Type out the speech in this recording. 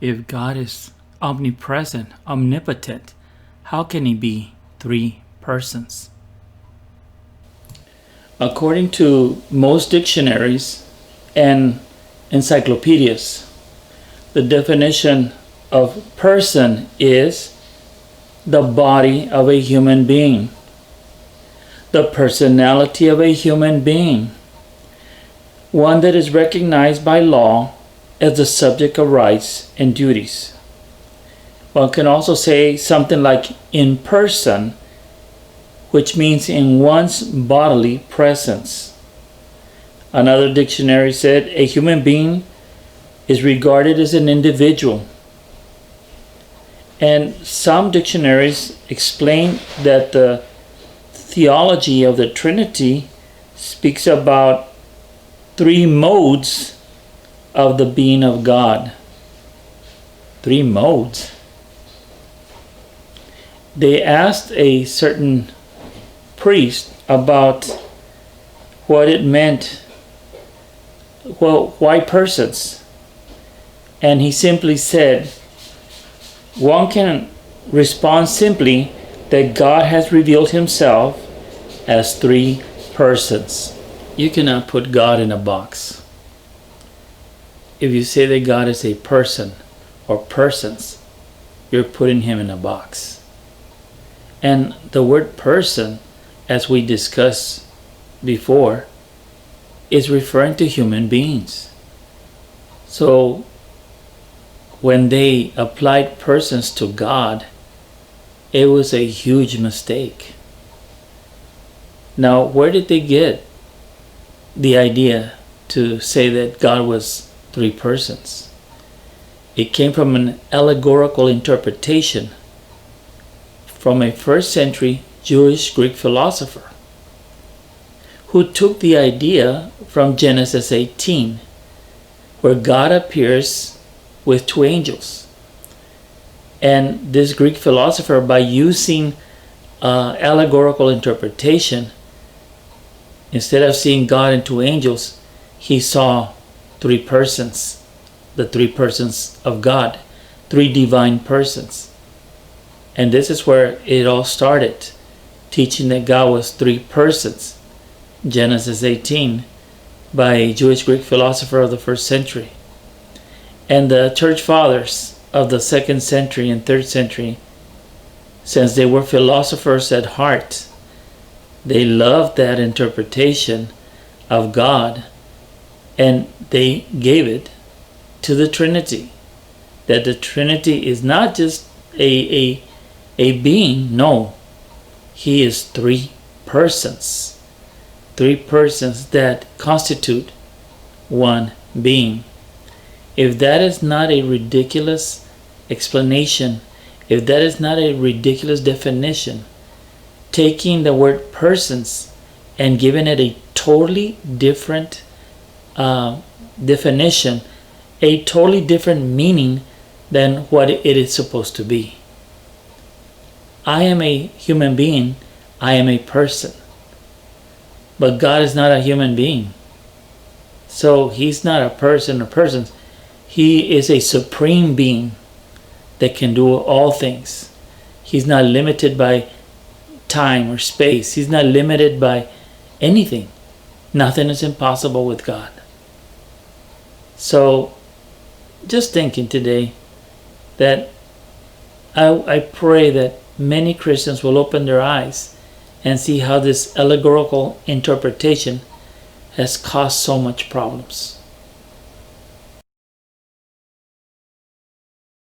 If God is omnipresent, omnipotent, how can he be three persons? According to most dictionaries and encyclopedias, the definition of person is the body of a human being, the personality of a human being, one that is recognized by law as the subject of rights and duties. One can also say something like in person, which means in one's bodily presence. Another dictionary said a human being is regarded as an individual. And some dictionaries explain that the theology of the Trinity speaks about three modes of the being of God. Three modes. They asked a certain priest about what it meant. Well, why persons? And he simply said, one can respond simply that God has revealed himself as three persons. You cannot put God in a box. If you say that God is a person or persons, you're putting him in a box. And the word person, as we discussed before, is referring to human beings. So when they applied persons to God, it was a huge mistake. Now, where did they get the idea to say that God was three persons? It came from an allegorical interpretation from a first century Jewish Greek philosopher who took the idea from Genesis 18, where God appears with two angels. And this Greek philosopher, by using allegorical interpretation, instead of seeing God and two angels, he saw three persons, the three persons of God, three divine persons. And this is where it all started, teaching that God was three persons. Genesis 18, by a Jewish Greek philosopher of the first century. And the church fathers of the second century and third century, since they were philosophers at heart, they loved that interpretation of God, and they gave it to the Trinity. That the Trinity is not just a being, no. He is three persons. Three persons that constitute one being. If that is not a ridiculous explanation, if that is not a ridiculous definition, taking the word persons and giving it a totally different definition, a totally different meaning than what it is supposed to be. I am a human being, I am a person. But God is not a human being. So he's not a person or persons. He is a supreme being that can do all things. He's not limited by time or space. He's not limited by anything. Nothing is impossible with God. So just thinking today that I pray that many Christians will open their eyes and see how this allegorical interpretation has caused so much problems.